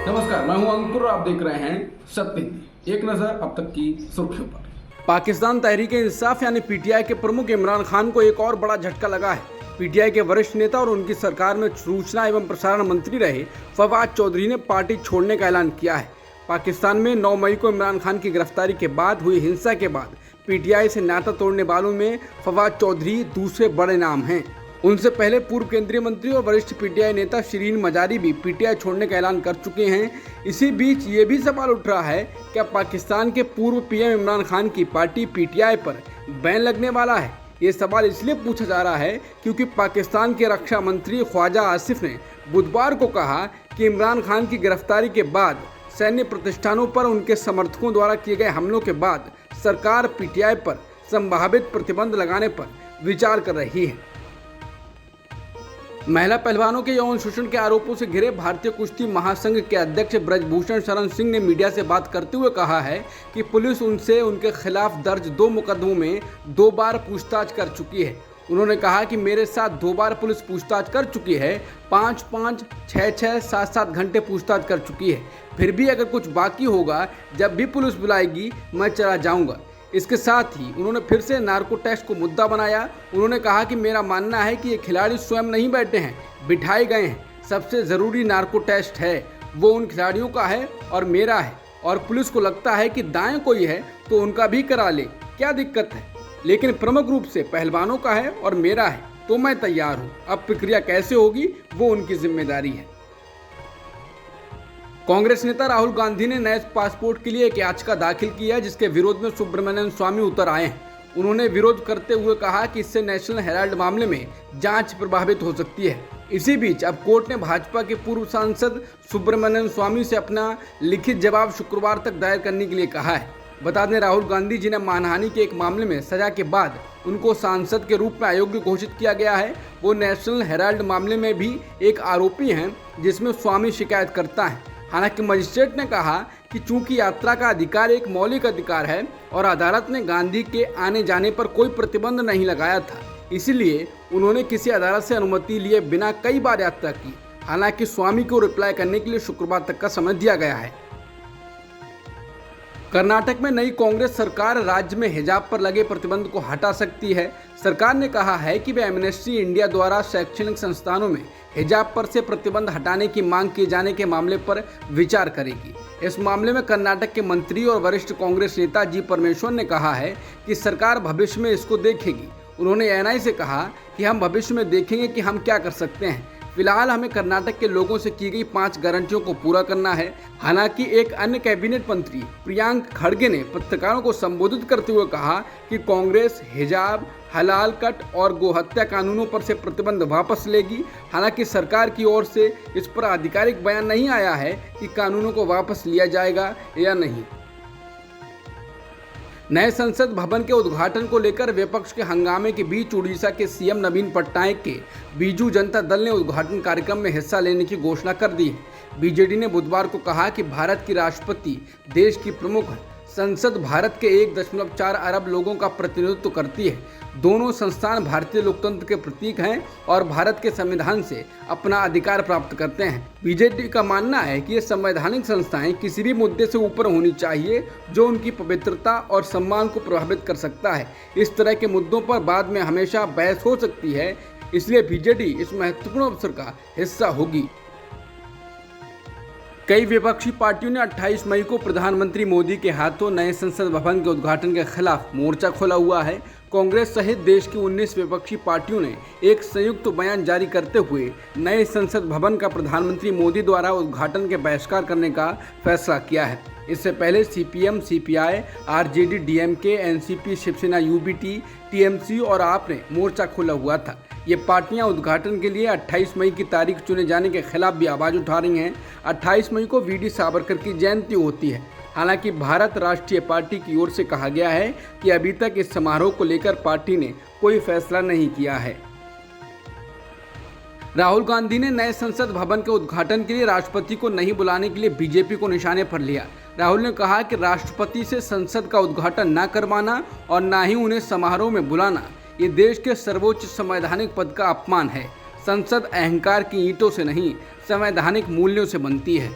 नमस्कार, मैं हूं अंकुर और आप देख रहे हैं सत्य हिंदी। एक नजर अब तक की सुर्खियों पर। पाकिस्तान तहरीक-ए-इंसाफ यानी पीटीआई के प्रमुख इमरान खान को एक और बड़ा झटका लगा है। पीटीआई के वरिष्ठ नेता और उनकी सरकार में सूचना एवं प्रसारण मंत्री रहे फवाद चौधरी ने पार्टी छोड़ने का ऐलान किया है। पाकिस्तान में 9 मई को इमरान खान की गिरफ्तारी के बाद हुई हिंसा के बाद पीटीआई से नाता तोड़ने वालों में फवाद चौधरी दूसरे बड़े नाम हैं। उनसे पहले पूर्व केंद्रीय मंत्री और वरिष्ठ पीटीआई नेता शिरीन मजारी भी पीटीआई छोड़ने का ऐलान कर चुके हैं। इसी बीच ये भी सवाल उठ रहा है क्या पाकिस्तान के पूर्व पीएम इमरान खान की पार्टी पीटीआई पर बैन लगने वाला है। ये सवाल इसलिए पूछा जा रहा है क्योंकि पाकिस्तान के रक्षा मंत्री ख्वाजा आसिफ ने बुधवार को कहा कि इमरान खान की गिरफ्तारी के बाद सैन्य प्रतिष्ठानों पर उनके समर्थकों द्वारा किए गए हमलों के बाद सरकार पीटीआई पर संभावित प्रतिबंध लगाने पर विचार कर रही है। महिला पहलवानों के यौन शोषण के आरोपों से घिरे भारतीय कुश्ती महासंघ के अध्यक्ष ब्रजभूषण शरण सिंह ने मीडिया से बात करते हुए कहा है कि पुलिस उनसे उनके खिलाफ दर्ज 2 मुकदमों में 2 बार पूछताछ कर चुकी है। उन्होंने कहा कि मेरे साथ 2 बार पुलिस पूछताछ कर चुकी है, 5-5, 6-6, 7-7 घंटे पूछताछ कर चुकी है। फिर भी अगर कुछ बाकी होगा, जब भी पुलिस बुलाएगी मैं चला जाऊँगा। इसके साथ ही उन्होंने फिर से नार्को टेस्ट को मुद्दा बनाया। उन्होंने कहा कि मेरा मानना है कि ये खिलाड़ी स्वयं नहीं बैठे हैं, बिठाए गए हैं। सबसे ज़रूरी नार्को टेस्ट है वो उन खिलाड़ियों का है और मेरा है, और पुलिस को लगता है कि दाएं कोई है तो उनका भी करा ले, क्या दिक्कत है। लेकिन प्रमुख रूप से पहलवानों का है और मेरा है तो मैं तैयार हूँ। अब प्रक्रिया कैसे होगी वो उनकी जिम्मेदारी है। कांग्रेस नेता राहुल गांधी ने नए पासपोर्ट के लिए एक याचिका दाखिल की है, जिसके विरोध में सुब्रमण्यम स्वामी उतर आए हैं। उन्होंने विरोध करते हुए कहा कि इससे नेशनल हेराल्ड मामले में जांच प्रभावित हो सकती है। इसी बीच अब कोर्ट ने भाजपा के पूर्व सांसद सुब्रमण्यम स्वामी से अपना लिखित जवाब शुक्रवार तक दायर करने के लिए कहा है। बता दें, राहुल गांधी जिन्हें मानहानि के एक मामले में सजा के बाद उनको सांसद के रूप में अयोग्य घोषित किया गया है, वो नेशनल हेराल्ड मामले में भी एक आरोपी हैं जिसमें स्वामी शिकायत करता है। हालांकि मजिस्ट्रेट ने कहा कि चूंकि यात्रा का अधिकार एक मौलिक अधिकार है और अदालत ने गांधी के आने जाने पर कोई प्रतिबंध नहीं लगाया था, इसलिए उन्होंने किसी अदालत से अनुमति लिए बिना कई बार यात्रा की। हालांकि स्वामी को रिप्लाई करने के लिए शुक्रवार तक का समय दिया गया है। कर्नाटक में नई कांग्रेस सरकार राज्य में हिजाब पर लगे प्रतिबंध को हटा सकती है। सरकार ने कहा है कि वह एमनेस्टी इंडिया द्वारा शैक्षणिक संस्थानों में हिजाब पर से प्रतिबंध हटाने की मांग किए जाने के मामले पर विचार करेगी। इस मामले में कर्नाटक के मंत्री और वरिष्ठ कांग्रेस नेता जी परमेश्वर ने कहा है कि सरकार भविष्य में इसको देखेगी। उन्होंने एएनआई से कहा कि हम भविष्य में देखेंगे कि हम क्या कर सकते हैं। फिलहाल हमें कर्नाटक के लोगों से की गई 5 गारंटियों को पूरा करना है। हालांकि एक अन्य कैबिनेट मंत्री प्रियांक खड़गे ने पत्रकारों को संबोधित करते हुए कहा कि कांग्रेस हिजाब, हलाल कट और गोहत्या कानूनों पर से प्रतिबंध वापस लेगी। हालांकि सरकार की ओर से इस पर आधिकारिक बयान नहीं आया है कि कानूनों को वापस लिया जाएगा या नहीं। नए संसद भवन के उद्घाटन को लेकर विपक्ष के हंगामे के बीच उड़ीसा के सीएम नवीन पटनायक के बीजू जनता दल ने उद्घाटन कार्यक्रम में हिस्सा लेने की घोषणा कर दी है। बीजेडी ने बुधवार को कहा कि भारत की राष्ट्रपति देश की प्रमुख है। संसद भारत के 1.4 अरब लोगों का प्रतिनिधित्व करती है। दोनों संस्थान भारतीय लोकतंत्र के प्रतीक हैं और भारत के संविधान से अपना अधिकार प्राप्त करते हैं। बीजेडी का मानना है कि ये संवैधानिक संस्थाएं किसी भी मुद्दे से ऊपर होनी चाहिए जो उनकी पवित्रता और सम्मान को प्रभावित कर सकता है। इस तरह के मुद्दों पर बाद में हमेशा बहस हो सकती है, इसलिए बीजेडी इस महत्वपूर्ण अवसर का हिस्सा होगी। कई विपक्षी पार्टियों ने 28 मई को प्रधानमंत्री मोदी के हाथों नए संसद भवन के उद्घाटन के खिलाफ मोर्चा खोला हुआ है। कांग्रेस सहित देश की 19 विपक्षी पार्टियों ने एक संयुक्त बयान जारी करते हुए नए संसद भवन का प्रधानमंत्री मोदी द्वारा उद्घाटन के बहिष्कार करने का फैसला किया है। इससे पहले CPM, CPI, RJD, DMK, NCP, Shiv Sena, UBT, TMC और आप ने मोर्चा खोला हुआ था। ये पार्टियां उद्घाटन के लिए 28 मई की तारीख चुने जाने के खिलाफ भी आवाज़ उठा रही हैं। 28 मई को वीडी सावरकर की जयंती होती है। हालांकि भारत राष्ट्रीय पार्टी की ओर से कहा गया है कि अभी तक इस समारोह को लेकर पार्टी ने कोई फैसला नहीं किया है। राहुल गांधी ने नए संसद भवन के उद्घाटन के लिए राष्ट्रपति को नहीं बुलाने के लिए बीजेपी को निशाने पर लिया। राहुल ने कहा कि राष्ट्रपति से संसद का उद्घाटन न करवाना और न ही उन्हें समारोह में बुलाना ये देश के सर्वोच्च संवैधानिक पद का अपमान है। संसद अहंकार की ईंटों से नहीं, संवैधानिक मूल्यों से बनती है।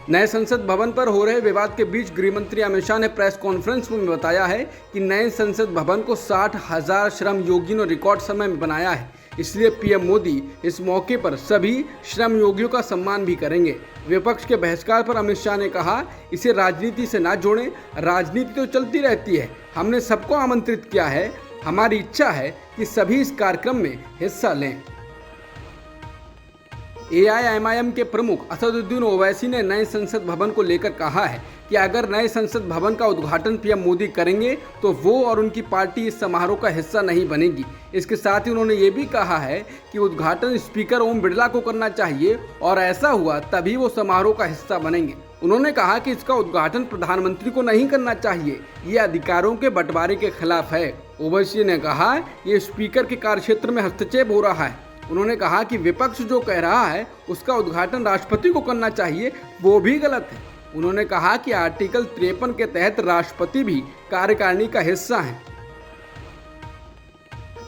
नए संसद भवन पर हो रहे विवाद के बीच गृह मंत्री अमित शाह ने प्रेस कॉन्फ्रेंस में बताया है कि नए संसद भवन को 60,000 श्रम योगियों ने रिकॉर्ड समय में बनाया है, इसलिए पीएम मोदी इस मौके पर सभी श्रम योगियों का सम्मान भी करेंगे। विपक्ष के बहिष्कार पर अमित शाह ने कहा, इसे राजनीति से ना जोड़ें, राजनीति तो चलती रहती है, हमने सबको आमंत्रित किया है, हमारी इच्छा है कि सभी इस कार्यक्रम में हिस्सा लें। एआईएमआईएम के प्रमुख असदुद्दीन ओवैसी ने नए संसद भवन को लेकर कहा है कि अगर नए संसद भवन का उद्घाटन पीएम मोदी करेंगे तो वो और उनकी पार्टी इस समारोह का हिस्सा नहीं बनेगी। इसके साथ ही उन्होंने ये भी कहा है कि उद्घाटन स्पीकर ओम बिरला को करना चाहिए और ऐसा हुआ तभी वो समारोह का हिस्सा बनेंगे। उन्होंने कहा कि इसका उद्घाटन प्रधानमंत्री को नहीं करना चाहिए, ये अधिकारों के बंटवारे के खिलाफ है। ओवैसी ने कहा ये स्पीकर के कार्यक्षेत्र में हस्तक्षेप हो रहा है। उन्होंने कहा कि विपक्ष जो कह रहा है उसका उद्घाटन राष्ट्रपति को करना चाहिए, वो भी गलत है। उन्होंने कहा कि आर्टिकल 53 के तहत राष्ट्रपति भी कार्यकारिणी का हिस्सा हैं।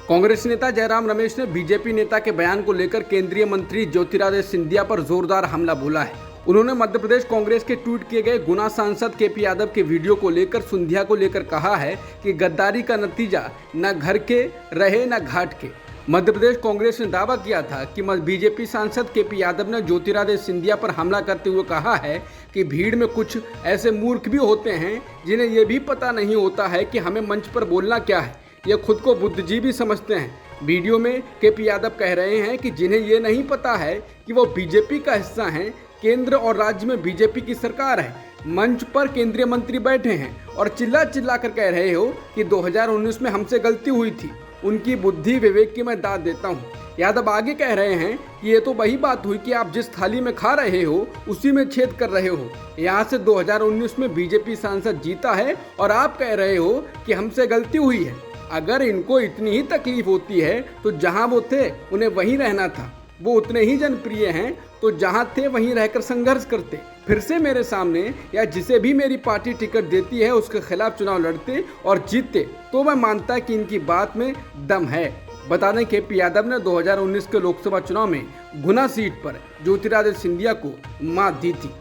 कांग्रेस नेता जयराम रमेश ने बीजेपी नेता के बयान को लेकर केंद्रीय मंत्री ज्योतिरादित्य सिंधिया पर जोरदार हमला बोला है। उन्होंने मध्य प्रदेश कांग्रेस के ट्वीट किए गए गुना सांसद केपी यादव के वीडियो को लेकर सिंधिया को लेकर कहा है कि गद्दारी का नतीजा न घर के रहे न घाट के। मध्य प्रदेश कांग्रेस ने दावा किया था कि बीजेपी सांसद केपी यादव ने ज्योतिरादित्य सिंधिया पर हमला करते हुए कहा है कि भीड़ में कुछ ऐसे मूर्ख भी होते हैं जिन्हें यह भी पता नहीं होता है कि हमें मंच पर बोलना क्या है, ये खुद को बुद्धिजीवी समझते हैं। वीडियो में केपी यादव कह रहे हैं कि जिन्हें ये नहीं पता है कि वो बीजेपी का हिस्सा हैं, केंद्र और राज्य में बीजेपी की सरकार है, मंच पर केंद्रीय मंत्री बैठे हैं और चिल्ला चिल्ला कर कह रहे हो कि 2019 में हमसे गलती हुई थी, उनकी बुद्धि विवेक की मैं दाद देता हूँ। यादव आगे कह रहे हैं कि ये तो वही बात हुई कि आप जिस थाली में खा रहे हो उसी में छेद कर रहे हो। यहाँ से 2019 में बीजेपी सांसद जीता है और आप कह रहे हो कि हमसे गलती हुई है। अगर इनको इतनी ही तकलीफ होती है तो जहाँ वो थे उन्हें वहीं रहना था। वो उतने ही जनप्रिय हैं तो जहाँ थे वहीं रहकर संघर्ष करते, फिर से मेरे सामने या जिसे भी मेरी पार्टी टिकट देती है उसके खिलाफ चुनाव लड़ते और जीतते, तो मैं मानता कि इनकी बात में दम है। बता दें कि पी यादव ने 2019 के लोकसभा चुनाव में गुना सीट पर ज्योतिरादित्य सिंधिया को मात दी थी।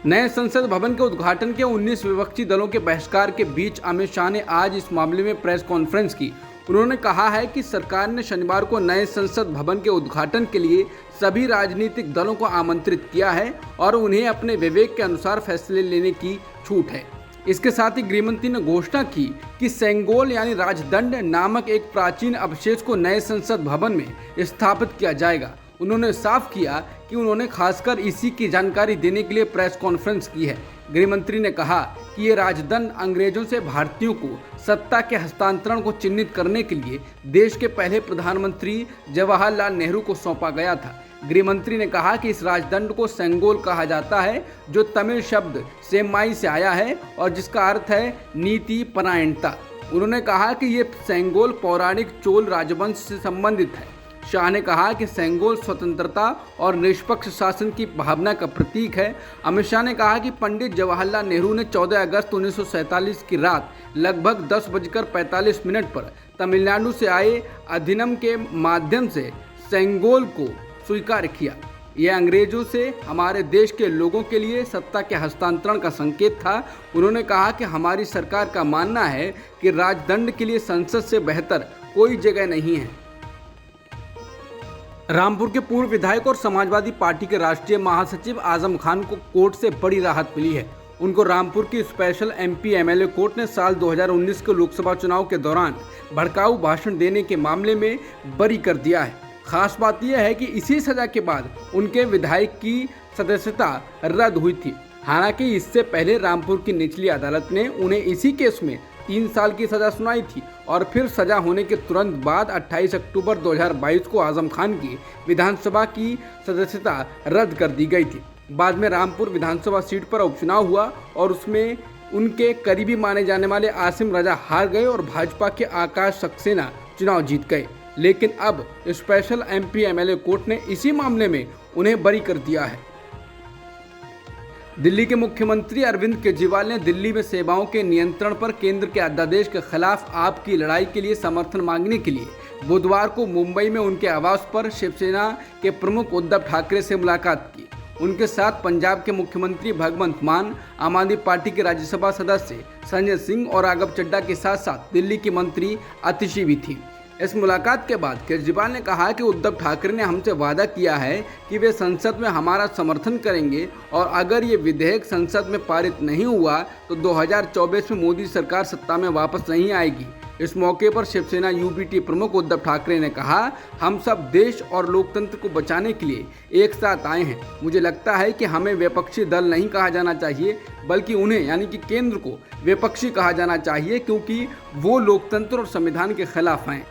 नए संसद भवन के उद्घाटन के 19 विपक्षी दलों के बहिष्कार के बीच अमित शाह ने आज इस मामले में प्रेस कॉन्फ्रेंस की। उन्होंने कहा है कि सरकार ने शनिवार को नए संसद भवन के उद्घाटन के लिए सभी राजनीतिक दलों को आमंत्रित किया है और उन्हें अपने विवेक के अनुसार फैसले लेने की छूट है। इसके साथ ही गृहमंत्री ने घोषणा की कि सेंगोल यानी राजदंड नामक एक प्राचीन अवशेष को नए संसद भवन में स्थापित किया जाएगा। उन्होंने साफ किया कि उन्होंने खासकर इसी की जानकारी देने के लिए प्रेस कॉन्फ्रेंस की है। गृहमंत्री ने कहा कि ये राजदंड अंग्रेजों से भारतीयों को सत्ता के हस्तांतरण को चिन्हित करने के लिए देश के पहले प्रधानमंत्री जवाहरलाल नेहरू को सौंपा गया था। गृहमंत्री ने कहा कि इस राजदंड को सेंगोल कहा जाता है, जो तमिल शब्द सेम्माई से आया है और जिसका अर्थ है नीति परायणता। उन्होंने कहा कि ये सेंगोल पौराणिक चोल राजवंश से संबंधित है। शाह ने कहा कि सेंगोल स्वतंत्रता और निष्पक्ष शासन की भावना का प्रतीक है। अमित शाह ने कहा कि पंडित जवाहरलाल नेहरू ने 14 अगस्त 1947 की रात लगभग 10:45 पर तमिलनाडु से आए अधिनियम के माध्यम से सेंगोल को स्वीकार किया। यह अंग्रेजों से हमारे देश के लोगों के लिए सत्ता के हस्तांतरण का संकेत था। उन्होंने कहा कि हमारी सरकार का मानना है कि राजदंड के लिए संसद से बेहतर कोई जगह नहीं है। रामपुर के पूर्व विधायक और समाजवादी पार्टी के राष्ट्रीय महासचिव आजम खान को कोर्ट से बड़ी राहत मिली है। उनको रामपुर की स्पेशल एमपी एमएलए कोर्ट ने साल 2019 के लोकसभा चुनाव के दौरान भड़काऊ भाषण देने के मामले में बरी कर दिया है। खास बात यह है कि इसी सजा के बाद उनके विधायक की सदस्यता रद्द हुई थी। हालांकि इससे पहले रामपुर की निचली अदालत ने उन्हें इसी केस में 3 साल की सजा सुनाई थी और फिर सजा होने के तुरंत बाद 28 अक्टूबर 2022 को आजम खान की विधानसभा की सदस्यता रद्द कर दी गई थी। बाद में रामपुर विधानसभा सीट पर उपचुनाव हुआ और उसमें उनके करीबी माने जाने वाले आसिम रजा हार गए और भाजपा के आकाश सक्सेना चुनाव जीत गए। लेकिन अब स्पेशल एमपी एमएलए कोर्ट ने इसी मामले में उन्हें बरी कर दिया है। दिल्ली के मुख्यमंत्री अरविंद केजरीवाल ने दिल्ली में सेवाओं के नियंत्रण पर केंद्र के अध्यादेश के खिलाफ आपकी लड़ाई के लिए समर्थन मांगने के लिए बुधवार को मुंबई में उनके आवास पर शिवसेना के प्रमुख उद्धव ठाकरे से मुलाकात की। उनके साथ पंजाब के मुख्यमंत्री भगवंत मान, आम आदमी पार्टी के राज्यसभा सदस्य संजय सिंह और राघव चड्ढा के साथ साथ दिल्ली की मंत्री आतिशी भी थी। इस मुलाकात के बाद केजरीवाल ने कहा कि उद्धव ठाकरे ने हमसे वादा किया है कि वे संसद में हमारा समर्थन करेंगे और अगर ये विधेयक संसद में पारित नहीं हुआ तो 2024 में मोदी सरकार सत्ता में वापस नहीं आएगी। इस मौके पर शिवसेना यूबीटी प्रमुख उद्धव ठाकरे ने कहा, हम सब देश और लोकतंत्र को बचाने के लिए एक साथ आए हैं। मुझे लगता है कि हमें विपक्षी दल नहीं कहा जाना चाहिए, बल्कि उन्हें यानी कि केंद्र को विपक्षी कहा जाना चाहिए, क्योंकि वो लोकतंत्र और संविधान के खिलाफ हैं।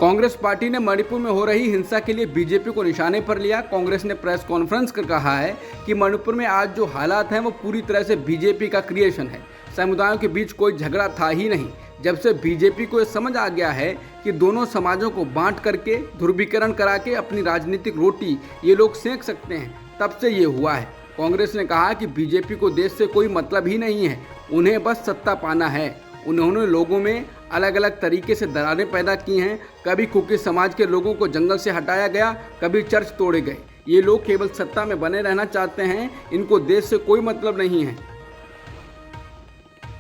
कांग्रेस पार्टी ने मणिपुर में हो रही हिंसा के लिए बीजेपी को निशाने पर लिया। कांग्रेस ने प्रेस कॉन्फ्रेंस कर कहा है कि मणिपुर में आज जो हालात हैं वो पूरी तरह से बीजेपी का क्रिएशन है। समुदायों के बीच कोई झगड़ा था ही नहीं। जब से बीजेपी को ये समझ आ गया है कि दोनों समाजों को बांट करके ध्रुवीकरण करा के अपनी राजनीतिक रोटी ये लोग सेंक सकते हैं, तब से ये हुआ है। कांग्रेस ने कहा कि बीजेपी को देश से कोई मतलब ही नहीं है, उन्हें बस सत्ता पाना है। उन्होंने लोगों में अलग अलग तरीके से दरारें पैदा की हैं। कभी कुकी समाज के लोगों को जंगल से हटाया गया, कभी चर्च तोड़े गए। ये लोग केवल सत्ता में बने रहना चाहते हैं, इनको देश से कोई मतलब नहीं है।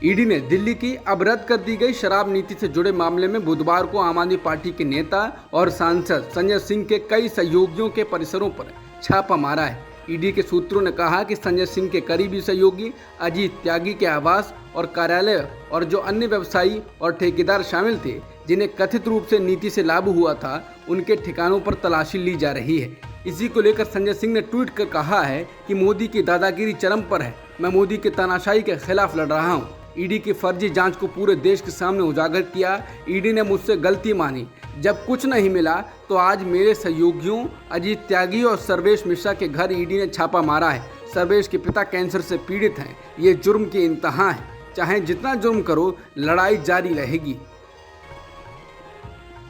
ईडी ने दिल्ली की अब रद्द कर दी गई शराब नीति से जुड़े मामले में बुधवार को आम आदमी पार्टी के नेता और सांसद संजय सिंह के कई सहयोगियों के परिसरों पर छापा मारा है। ईडी के सूत्रों ने कहा कि संजय सिंह के करीबी सहयोगी अजीत त्यागी के आवास और कार्यालय और जो अन्य व्यवसायी और ठेकेदार शामिल थे जिन्हें कथित रूप से नीति से लाभ हुआ था, उनके ठिकानों पर तलाशी ली जा रही है। इसी को लेकर संजय सिंह ने ट्वीट कर कहा है कि मोदी की दादागिरी चरम पर है, मैं मोदी के तानाशाही के खिलाफ लड़ रहा हूँ। ईडी की फर्जी जांच को पूरे देश के सामने उजागर किया। ईडी ने मुझसे गलती मानी, जब कुछ नहीं मिला तो आज मेरे सहयोगियों अजीत त्यागी और सर्वेश मिश्रा के घर ईडी ने छापा मारा है। सर्वेश के पिता कैंसर से पीड़ित हैं। ये जुर्म की इंतहा है, चाहे जितना जुर्म करो लड़ाई जारी रहेगी।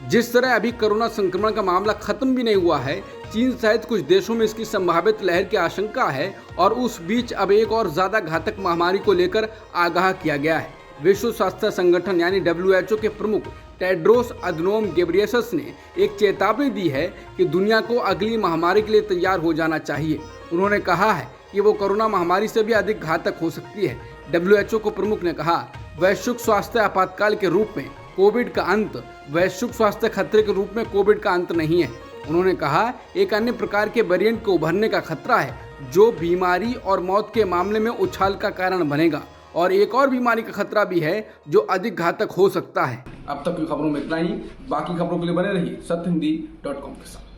जिस तरह अभी कोरोना संक्रमण का मामला खत्म भी नहीं हुआ है, चीन सहित कुछ देशों में इसकी संभावित लहर की आशंका है और उस बीच अब एक और ज्यादा घातक महामारी को लेकर आगाह किया गया है। विश्व स्वास्थ्य संगठन यानी WHO के प्रमुख टेड्रोस अधनोम घेब्रेयेसस ने एक चेतावनी दी है कि दुनिया को अगली महामारी के लिए तैयार हो जाना चाहिए। उन्होंने कहा है कि वो कोरोना महामारी से भी अधिक घातक हो सकती है। WHO को प्रमुख ने कहा, वैश्विक स्वास्थ्य आपातकाल के रूप में कोविड का अंत वैश्विक स्वास्थ्य खतरे के रूप में कोविड का अंत नहीं है। उन्होंने कहा, एक अन्य प्रकार के वेरिएंट को उभरने का खतरा है जो बीमारी और मौत के मामले में उछाल का कारण बनेगा और एक और बीमारी का खतरा भी है जो अधिक घातक हो सकता है। अब तक की खबरों में इतना ही। बाकी खबरों के लिए बने रहिए सत्यहिंदी.com के साथ।